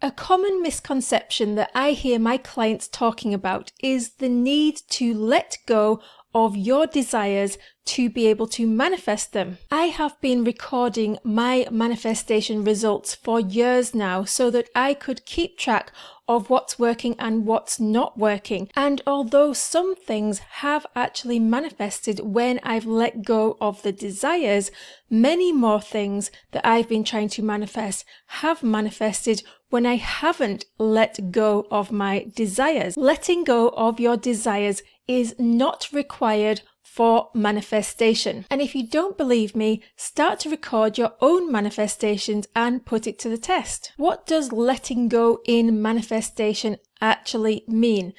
A common misconception that I hear my clients talking about is the need to let go of your desires to be able to manifest them. I have been recording my manifestation results for years now so that I could keep track of what's working and what's not working. And although some things have actually manifested when I've let go of the desires, many more things that I've been trying to manifest have manifested when I haven't let go of my desires. Letting go of your desires is not required for manifestation. And if you don't believe me, start to record your own manifestations and put it to the test. What does letting go in manifestation actually mean?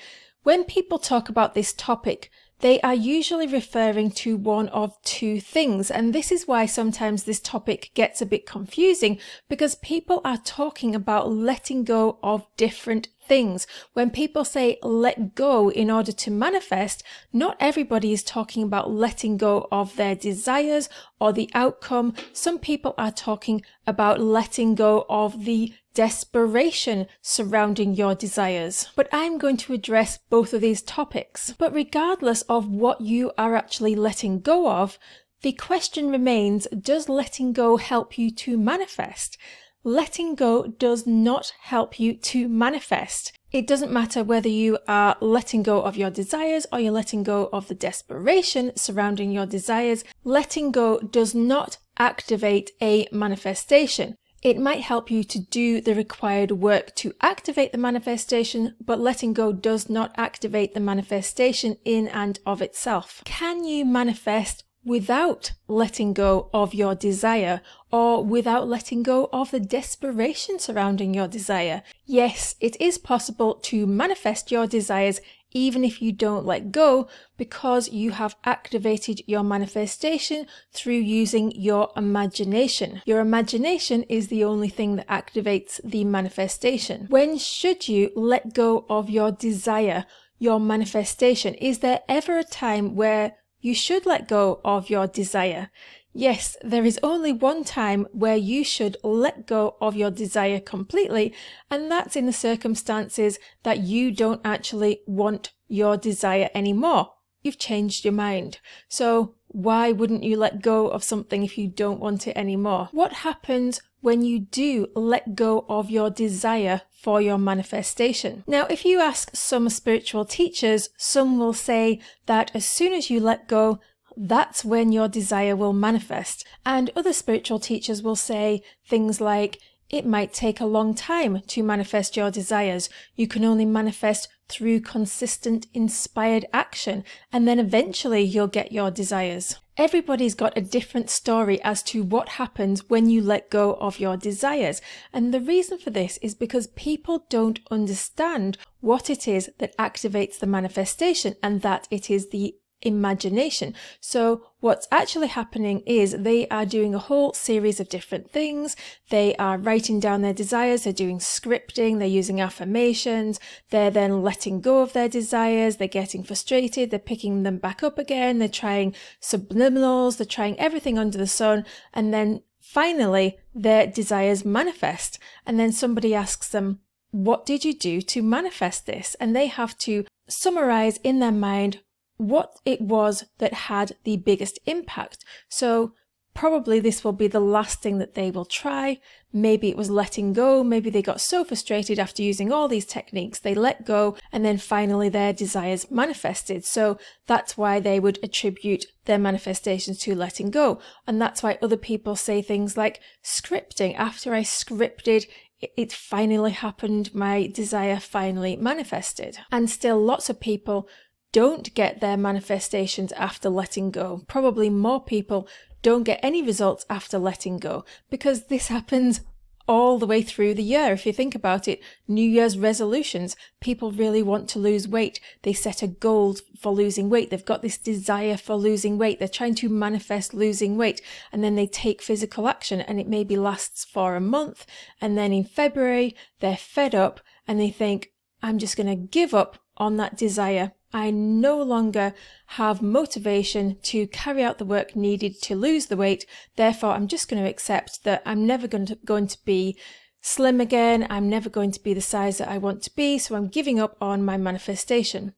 When people talk about this topic, they are usually referring to one of two things, and this is why sometimes this topic gets a bit confusing, because people are talking about letting go of different things. When people say let go in order to manifest, not everybody is talking about letting go of their desires or the outcome. Some people are talking about letting go of the desperation surrounding your desires. But I'm going to address both of these topics. But regardless of what you are actually letting go of, the question remains, does letting go help you to manifest? Letting go does not help you to manifest. It doesn't matter whether you are letting go of your desires or you're letting go of the desperation surrounding your desires. Letting go does not activate a manifestation. It might help you to do the required work to activate the manifestation, but letting go does not activate the manifestation in and of itself. Can you manifest without letting go of your desire or without letting go of the desperation surrounding your desire? Yes, it is possible to manifest your desires even if you don't let go, because you have activated your manifestation through using your imagination. Your imagination is the only thing that activates the manifestation. When should you let go of your desire, your manifestation? Is there ever a time where you should let go of your desire? Yes, there is only one time where you should let go of your desire completely, and that's in the circumstances that you don't actually want your desire anymore. You've changed your mind. So why wouldn't you let go of something if you don't want it anymore? What happens when you do let go of your desire for your manifestation? Now, if you ask some spiritual teachers, some will say that as soon as you let go, that's when your desire will manifest. And other spiritual teachers will say things like, it might take a long time to manifest your desires. You can only manifest through consistent, inspired action, and then eventually you'll get your desires. Everybody's got a different story as to what happens when you let go of your desires. And the reason for this is because people don't understand what it is that activates the manifestation, and that it is the imagination. So what's actually happening is they are doing a whole series of different things. They are writing down their desires, they're doing scripting, they're using affirmations, they're then letting go of their desires, they're getting frustrated, they're picking them back up again, they're trying subliminals, they're trying everything under the sun, and then finally their desires manifest. And then somebody asks them, what did you do to manifest this? And they have to summarize in their mind what it was that had the biggest impact. So probably this will be the last thing that they will try. Maybe it was letting go. Maybe they got so frustrated after using all these techniques, they let go, and then finally their desires manifested. So that's why they would attribute their manifestations to letting go. And that's why other people say things like scripting. After I scripted, it finally happened. My desire finally manifested. And still lots of people don't get their manifestations after letting go. Probably more people don't get any results after letting go, because this happens all the way through the year. If you think about it, New Year's resolutions, people really want to lose weight. They set a goal for losing weight. They've got this desire for losing weight. They're trying to manifest losing weight, and then they take physical action, and it maybe lasts for a month. And then in February, they're fed up and they think, I'm just going to give up on that desire. I no longer have motivation to carry out the work needed to lose the weight. Therefore, I'm just going to accept that I'm never going to be slim again. I'm never going to be the size that I want to be, so I'm giving up on my manifestation.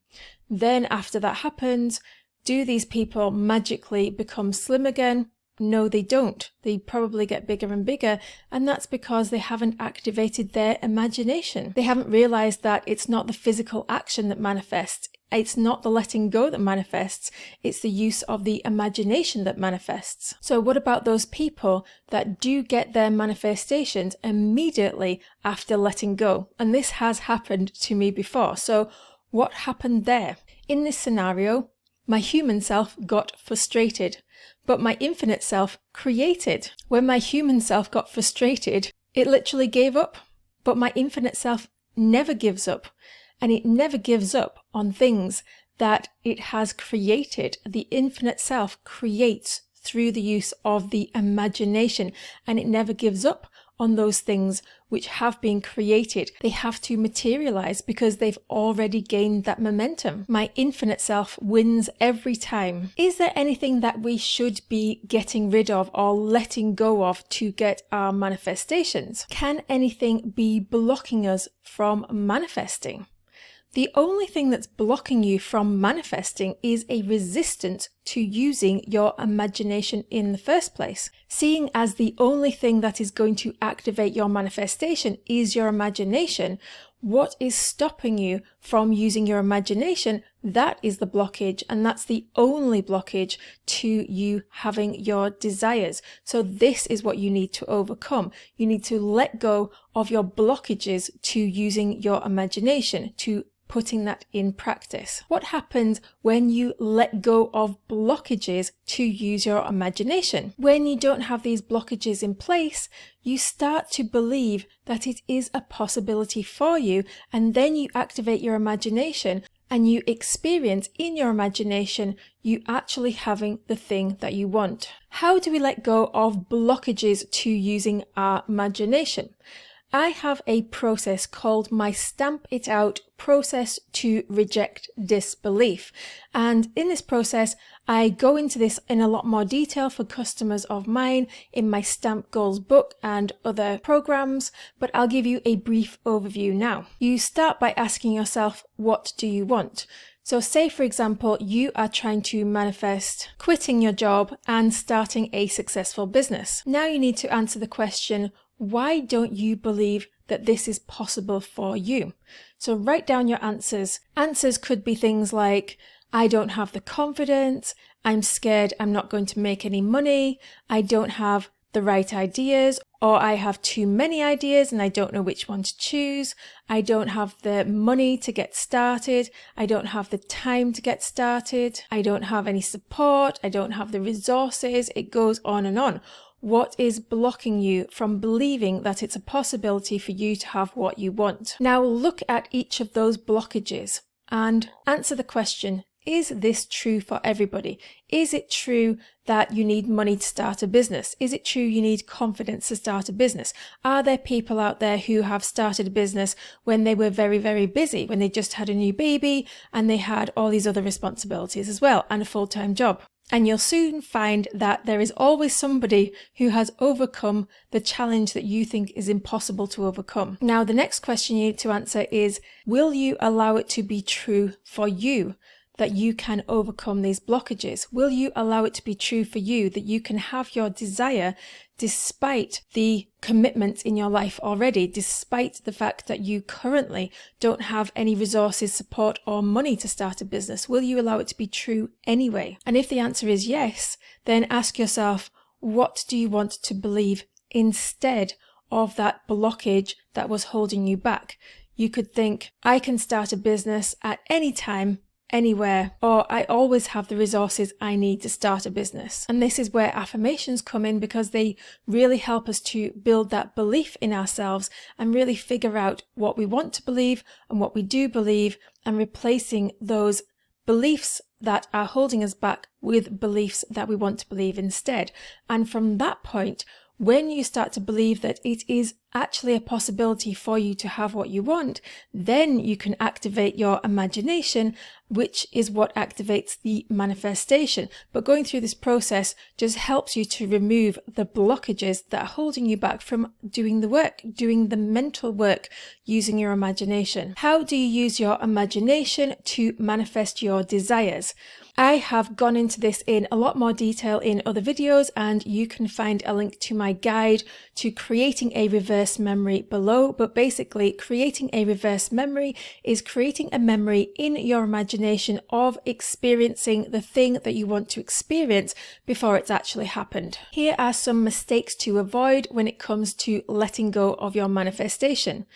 Then after that happens, do these people magically become slim again? No, they don't. They probably get bigger and bigger, and that's because they haven't activated their imagination. They haven't realized that it's not the physical action that manifests. It's not the letting go that manifests. It's the use of the imagination that manifests. So what about those people that do get their manifestations immediately after letting go? And this has happened to me before. So what happened there? In this scenario, my human self got frustrated, but my infinite self created. When my human self got frustrated, it literally gave up, but my infinite self never gives up, and it never gives up on things that it has created. The infinite self creates through the use of the imagination, and it never gives up on those things which have been created. They have to materialize because they've already gained that momentum. My infinite self wins every time. Is there anything that we should be getting rid of or letting go of to get our manifestations? Can anything be blocking us from manifesting? The only thing that's blocking you from manifesting is a resistance to using your imagination in the first place. Seeing as the only thing that is going to activate your manifestation is your imagination, what is stopping you from using your imagination? That is the blockage, and that's the only blockage to you having your desires. So this is what you need to overcome. You need to let go of your blockages to using your imagination, to putting that in practice. What happens when you let go of blockages to use your imagination? When you don't have these blockages in place, you start to believe that it is a possibility for you, and then you activate your imagination and you experience in your imagination you actually having the thing that you want. How do we let go of blockages to using our imagination? I have a process called my Stamp It Out process to reject disbelief. And in this process, I go into this in a lot more detail for customers of mine in my Stamp Goals book and other programs, but I'll give you a brief overview now. You start by asking yourself, what do you want? So say, for example, you are trying to manifest quitting your job and starting a successful business. Now you need to answer the question, why don't you believe that this is possible for you? So write down your answers. Answers could be things like, I don't have the confidence, I'm scared I'm not going to make any money, I don't have the right ideas, or I have too many ideas and I don't know which one to choose, I don't have the money to get started, I don't have the time to get started, I don't have any support, I don't have the resources. It goes on and on. What is blocking you from believing that it's a possibility for you to have what you want? Now look at each of those blockages and answer the question, is this true for everybody? Is it true that you need money to start a business? Is it true you need confidence to start a business? Are there people out there who have started a business when they were very, very busy, when they just had a new baby and they had all these other responsibilities as well and a full-time job? And you'll soon find that there is always somebody who has overcome the challenge that you think is impossible to overcome. Now, the next question you need to answer is, will you allow it to be true for you that you can overcome these blockages? Will you allow it to be true for you that you can have your desire despite the commitments in your life already, despite the fact that you currently don't have any resources, support, or money to start a business? Will you allow it to be true anyway? And if the answer is yes, then ask yourself, what do you want to believe instead of that blockage that was holding you back? You could think, I can start a business at any time, anywhere, or I always have the resources I need to start a business. And this is where affirmations come in, because they really help us to build that belief in ourselves and really figure out what we want to believe and what we do believe, and replacing those beliefs that are holding us back with beliefs that we want to believe instead. And from that point, when you start to believe that it is actually a possibility for you to have what you want, then you can activate your imagination, which is what activates the manifestation. But going through this process just helps you to remove the blockages that are holding you back from doing the work, doing the mental work, using your imagination. How do you use your imagination to manifest your desires? I have gone into this in a lot more detail in other videos, and you can find a link to my guide to creating a reverse memory below. But basically, creating a reverse memory is creating a memory in your imagination of experiencing the thing that you want to experience before it's actually happened. Here are some mistakes to avoid when it comes to letting go of your manifestation.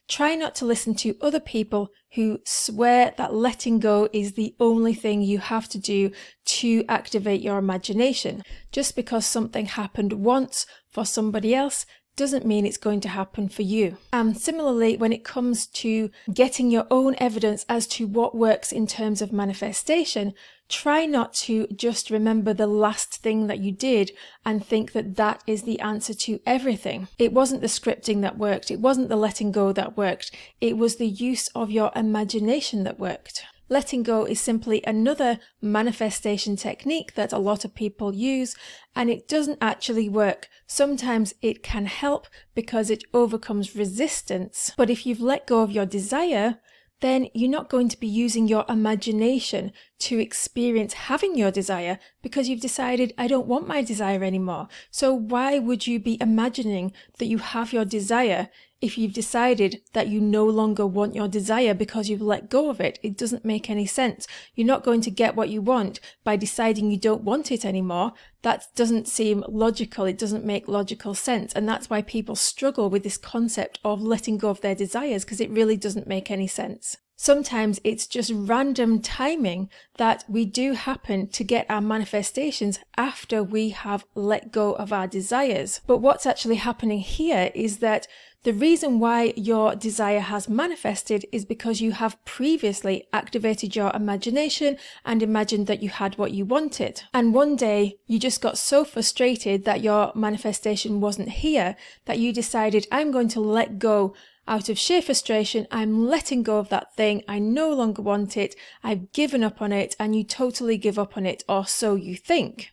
Try not to listen to other people who swear that letting go is the only thing you have to do to activate your imagination. Just because something happened once for somebody else doesn't mean it's going to happen for you. And similarly, when it comes to getting your own evidence as to what works in terms of manifestation, try not to just remember the last thing that you did and think that that is the answer to everything. It wasn't the scripting that worked. It wasn't the letting go that worked. It was the use of your imagination that worked. Letting go is simply another manifestation technique that a lot of people use, and it doesn't actually work. Sometimes it can help because it overcomes resistance. But if you've let go of your desire, then you're not going to be using your imagination to experience having your desire, because you've decided, I don't want my desire anymore. So why would you be imagining that you have your desire if you've decided that you no longer want your desire because you've let go of it? It doesn't make any sense. You're not going to get what you want by deciding you don't want it anymore. That doesn't seem logical. It doesn't make logical sense. And that's why people struggle with this concept of letting go of their desires, because it really doesn't make any sense. Sometimes it's just random timing that we do happen to get our manifestations after we have let go of our desires. But what's actually happening here is that the reason why your desire has manifested is because you have previously activated your imagination and imagined that you had what you wanted. And one day you just got so frustrated that your manifestation wasn't here that you decided, I'm going to let go. Out of sheer frustration, I'm letting go of that thing. I no longer want it. I've given up on it, and you totally give up on it, or so you think.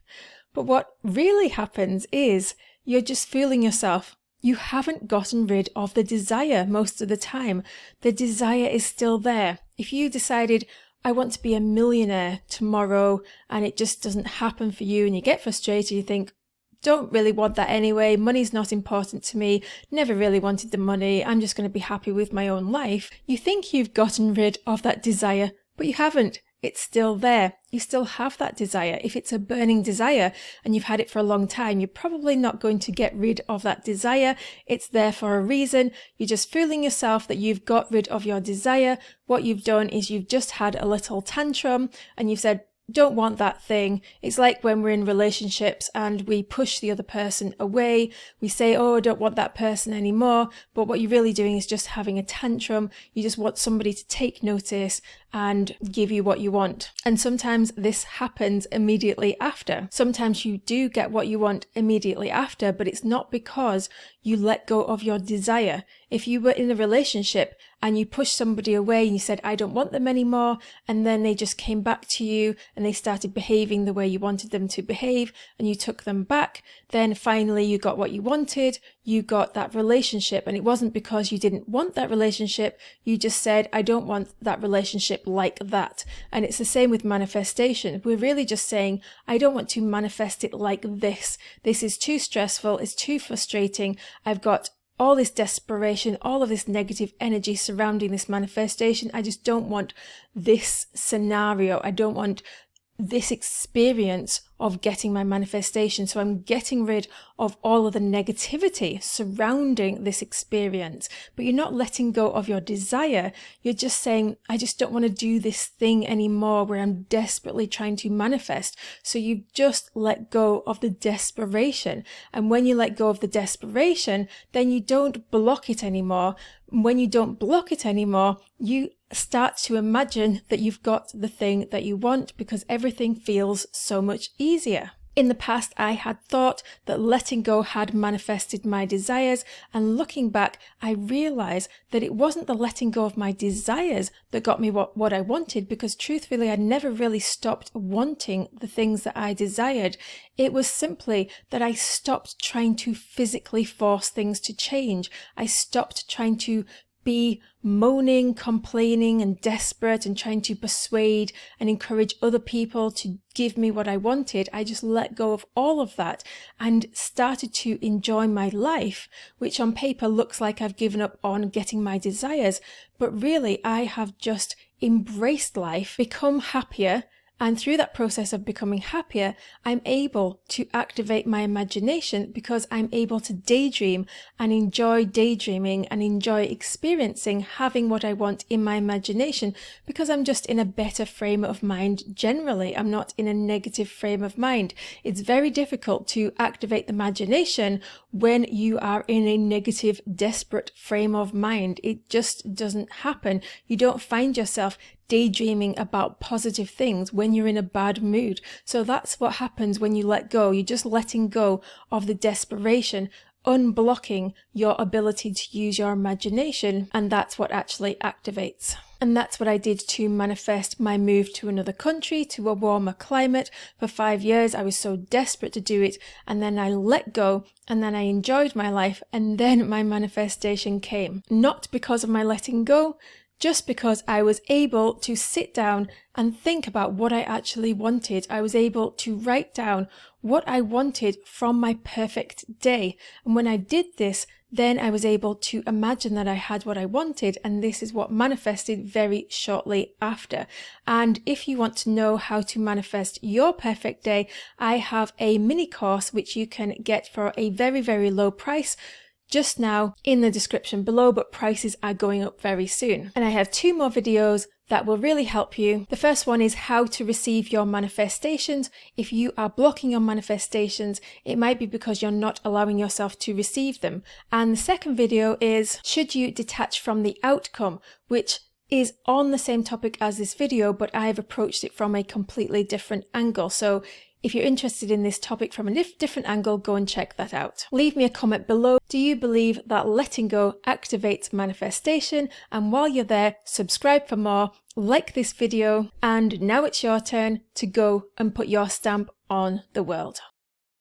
But what really happens is you're just fooling yourself. You haven't gotten rid of the desire most of the time. The desire is still there. If you decided, I want to be a millionaire tomorrow, and it just doesn't happen for you, and you get frustrated, you think, don't really want that anyway, money's not important to me, never really wanted the money, I'm just going to be happy with my own life. You think you've gotten rid of that desire, but you haven't. It's still there. You still have that desire. If it's a burning desire and you've had it for a long time, you're probably not going to get rid of that desire. It's there for a reason. You're just fooling yourself that you've got rid of your desire. What you've done is you've just had a little tantrum and you've said, don't want that thing. It's like when we're in relationships and we push the other person away. We say, oh, I don't want that person anymore. But what you're really doing is just having a tantrum. You just want somebody to take notice and give you what you want. And sometimes this happens immediately after. Sometimes you do get what you want immediately after, but it's not because you let go of your desire. If you were in a relationship and you pushed somebody away and you said, I don't want them anymore, and then they just came back to you and they started behaving the way you wanted them to behave and you took them back, then finally you got what you wanted, you got that relationship. And it wasn't because you didn't want that relationship, you just said, I don't want that relationship like that. And it's the same with manifestation. We're really just saying, I don't want to manifest it like this. This is too stressful, it's too frustrating, I've got all this desperation, all of this negative energy surrounding this manifestation. I just don't want this scenario. I don't want this experience of getting my manifestation. So I'm getting rid of all of the negativity surrounding this experience. But you're not letting go of your desire. You're just saying, I just don't want to do this thing anymore where I'm desperately trying to manifest. So you've just let go of the desperation. And when you let go of the desperation, then you don't block it anymore. When you don't block it anymore, you start to imagine that you've got the thing that you want because everything feels so much easier. In the past, I had thought that letting go had manifested my desires, and looking back, I realized that it wasn't the letting go of my desires that got me what I wanted, because truthfully, I never really stopped wanting the things that I desired. It was simply that I stopped trying to physically force things to change. I stopped trying to be moaning, complaining, and desperate and trying to persuade and encourage other people to give me what I wanted. I just let go of all of that and started to enjoy my life, which on paper looks like I've given up on getting my desires, but really I have just embraced life, become happier. And through that process of becoming happier, I'm able to activate my imagination because I'm able to daydream and enjoy daydreaming and enjoy experiencing having what I want in my imagination because I'm just in a better frame of mind generally. I'm not in a negative frame of mind. It's very difficult to activate the imagination when you are in a negative, desperate frame of mind. It just doesn't happen. You don't find yourself daydreaming about positive things when you're in a bad mood. So that's what happens when you let go. You're just letting go of the desperation, unblocking your ability to use your imagination, and that's what actually activates. And that's what I did to manifest my move to another country, to a warmer climate. For 5 years, I was so desperate to do it, and then I let go, and then I enjoyed my life, and then my manifestation came. Not because of my letting go, just because I was able to sit down and think about what I actually wanted. I was able to write down what I wanted from my perfect day. And when I did this, then I was able to imagine that I had what I wanted, and this is what manifested very shortly after. And if you want to know how to manifest your perfect day, I have a mini course which you can get for a very, very low price just now in the description below, but prices are going up very soon. And I have 2 more videos that will really help you. The first one is how to receive your manifestations. If you are blocking your manifestations, it might be because you're not allowing yourself to receive them. And the second video is, should you detach from the outcome, which is on the same topic as this video, but I've approached it from a completely different angle. So if you're interested in this topic from a different angle, go and check that out. Leave me a comment below. Do you believe that letting go activates manifestation? And while you're there, subscribe for more, like this video, and now it's your turn to go and put your stamp on the world.